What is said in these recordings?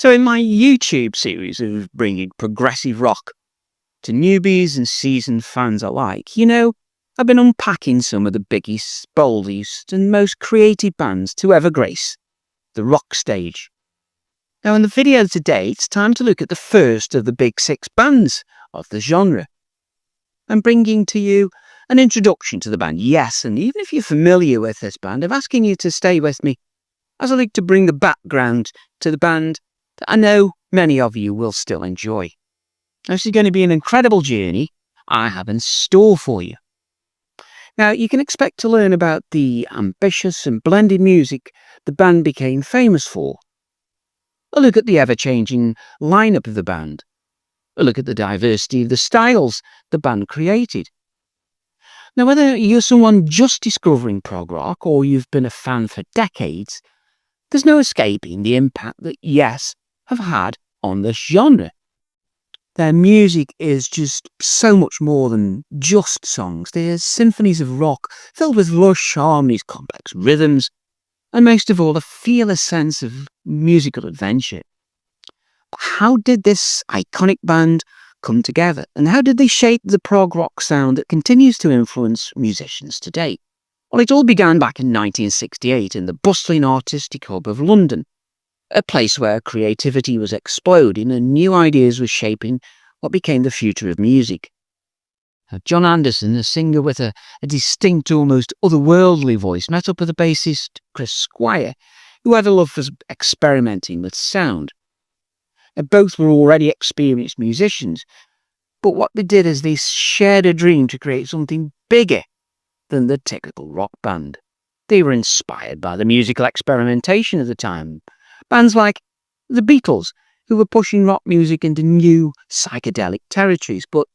So in my YouTube series of bringing progressive rock to newbies and seasoned fans alike, I've been unpacking some of the biggest, boldest and most creative bands to ever grace the rock stage. Now in the video today, it's time to look at the first of the big six bands of the genre. I'm bringing to you an introduction to the band, yes, and even if you're familiar with this band, I'm asking you to stay with me as I look to bring the background to the band that I know many of you will still enjoy. This is going to be an incredible journey I have in store for you. Now, you can expect to learn about the ambitious and blended music the band became famous for. A look at the ever-changing lineup of the band. A look at the diversity of the styles the band created. Now, whether you're someone just discovering prog rock or you've been a fan for decades, there's no escaping the impact that Yes have had on this genre. Their music is just so much more than just songs. They're symphonies of rock filled with lush harmonies, complex rhythms, and most of all, a fearless sense of musical adventure. How did this iconic band come together, and how did they shape the prog rock sound that continues to influence musicians today? Well, it all began back in 1968 in the bustling artistic hub of London, a place where creativity was exploding and new ideas were shaping what became the future of music. John Anderson, a singer with a distinct, almost otherworldly voice, met up with the bassist Chris Squire, who had a love for experimenting with sound. Both were already experienced musicians, but what they did is they shared a dream to create something bigger than the typical rock band. They were inspired by the musical experimentation of the time. Bands like the Beatles, who were pushing rock music into new psychedelic territories, but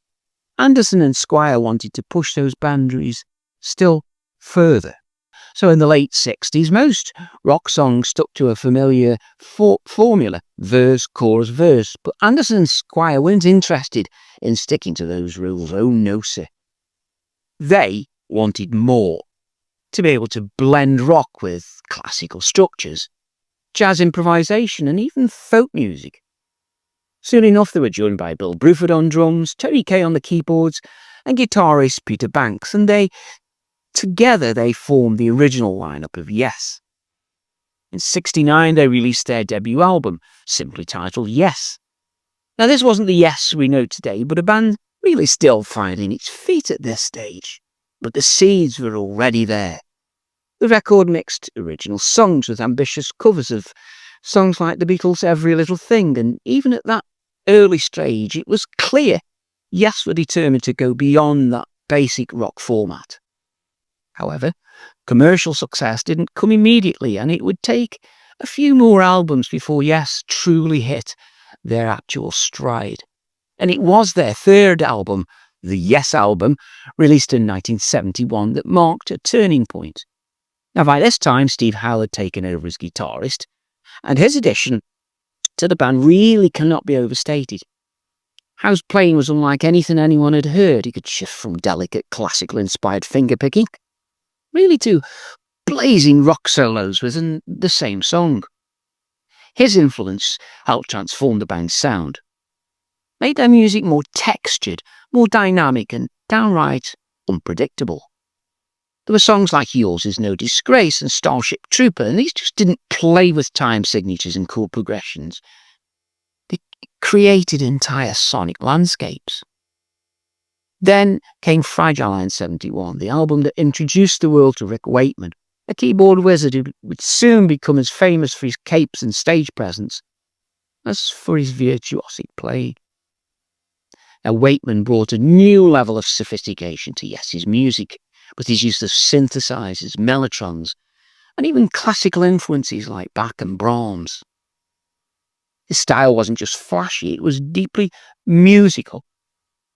Anderson and Squire wanted to push those boundaries still further. So in the late 60s, most rock songs stuck to a familiar formula, verse, chorus, verse, but Anderson and Squire weren't interested in sticking to those rules. Oh no, sir. They wanted more, to be able to blend rock with classical structures, jazz improvisation, and even folk music. Soon enough, they were joined by Bill Bruford on drums, Terry Kay on the keyboards, and guitarist Peter Banks, and together they formed the original lineup of Yes. In '69, they released their debut album, simply titled Yes. Now, this wasn't the Yes we know today, but a band really still finding its feet at this stage. But the seeds were already there. The record mixed original songs with ambitious covers of songs like the Beatles' Every Little Thing, and even at that early stage, it was clear Yes were determined to go beyond that basic rock format. However, commercial success didn't come immediately, and it would take a few more albums before Yes truly hit their actual stride. And it was their third album, the Yes album, released in 1971, that marked a turning point. Now, by this time, Steve Howe had taken over as guitarist, and his addition to the band really cannot be overstated. Howe's playing was unlike anything anyone had heard. He could shift from delicate, classical-inspired fingerpicking, really to blazing rock solos within the same song. His influence helped transform the band's sound, made their music more textured, more dynamic, and downright unpredictable. There were songs like Yours Is No Disgrace and Starship Trooper, and these just didn't play with time signatures and chord progressions. They created entire sonic landscapes. Then came Fragile in '71, the album that introduced the world to Rick Wakeman, a keyboard wizard who would soon become as famous for his capes and stage presence as for his virtuosic playing. Now, Wakeman brought a new level of sophistication to Yes's music, with his use of synthesizers, mellotrons, and even classical influences like Bach and Brahms. His style wasn't just flashy, it was deeply musical.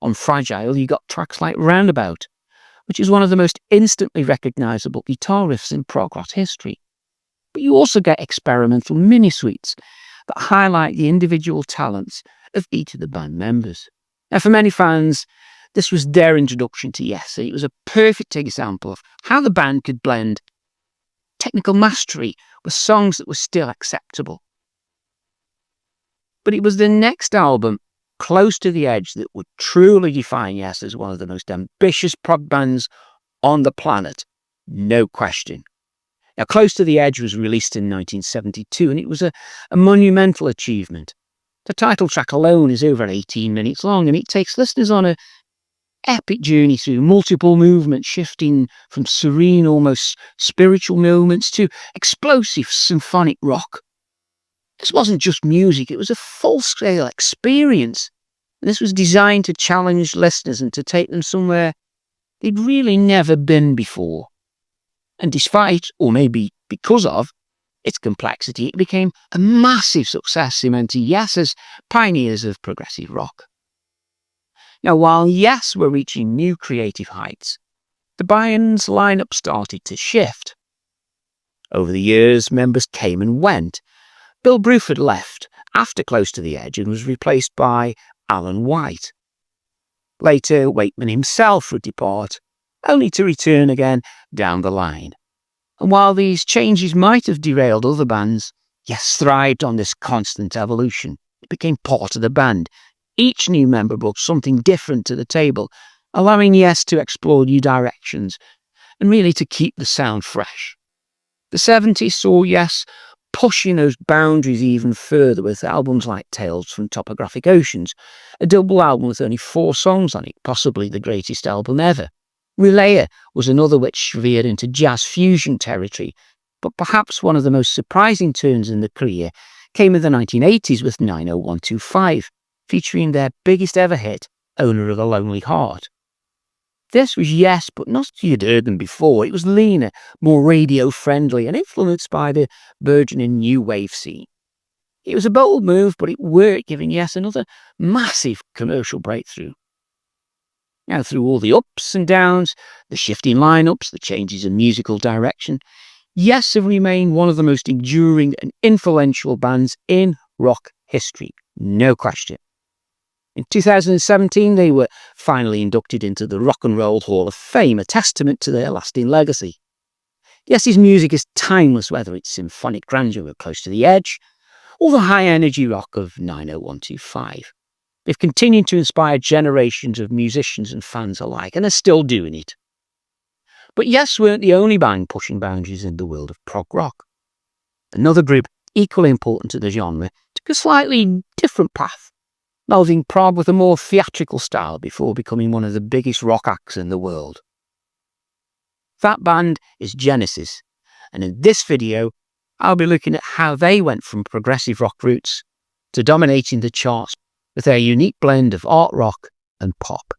On Fragile, you got tracks like Roundabout, which is one of the most instantly recognizable guitar riffs in prog rock history. But you also get experimental mini-suites that highlight the individual talents of each of the band members. Now, for many fans, this was their introduction to Yes. It was a perfect example of how the band could blend technical mastery with songs that were still acceptable. But it was the next album, Close to the Edge, that would truly define Yes as one of the most ambitious prog bands on the planet. No question. Now, Close to the Edge was released in 1972, and it was a monumental achievement. The title track alone is over 18 minutes long, and it takes listeners on an epic journey through multiple movements, shifting from serene, almost spiritual moments to explosive symphonic rock. This wasn't just music, it was a full-scale experience. This was designed to challenge listeners and to take them somewhere they'd really never been before. And despite, or maybe because of, its complexity, it became a massive success, cementing Yes as pioneers of progressive rock. Now, while Yes were reaching new creative heights, the band's lineup started to shift. Over the years, members came and went. Bill Bruford left after Close to the Edge and was replaced by Alan White. Later, Wakeman himself would depart, only to return again down the line. And while these changes might have derailed other bands, Yes thrived on this constant evolution. It became part of the band. Each new member brought something different to the table, allowing Yes to explore new directions and really to keep the sound fresh. The 70s saw Yes pushing those boundaries even further with albums like Tales from Topographic Oceans, a double album with only 4 songs on it, possibly the greatest album ever. Relaya was another which veered into jazz fusion territory, but perhaps one of the most surprising turns in the career came in the 1980s with 90125, featuring their biggest ever hit, Owner of a Lonely Heart. This was Yes, but not as you'd heard them before. It was leaner, more radio-friendly, and influenced by the burgeoning new wave scene. It was a bold move, but it worked, giving Yes another massive commercial breakthrough. Now, through all the ups and downs, the shifting lineups, the changes in musical direction, Yes have remained one of the most enduring and influential bands in rock history, no question. In 2017, they were finally inducted into the Rock and Roll Hall of Fame, a testament to their lasting legacy. Yes's music is timeless, whether it's symphonic grandeur of Close to the Edge or the high-energy rock of 90125. They've continued to inspire generations of musicians and fans alike, and are still doing it. But Yes weren't the only band pushing boundaries in the world of prog rock. Another group equally important to the genre took a slightly different path, melding prog with a more theatrical style before becoming one of the biggest rock acts in the world. That band is Genesis, and in this video, I'll be looking at how they went from progressive rock roots to dominating the charts with their unique blend of art rock and pop.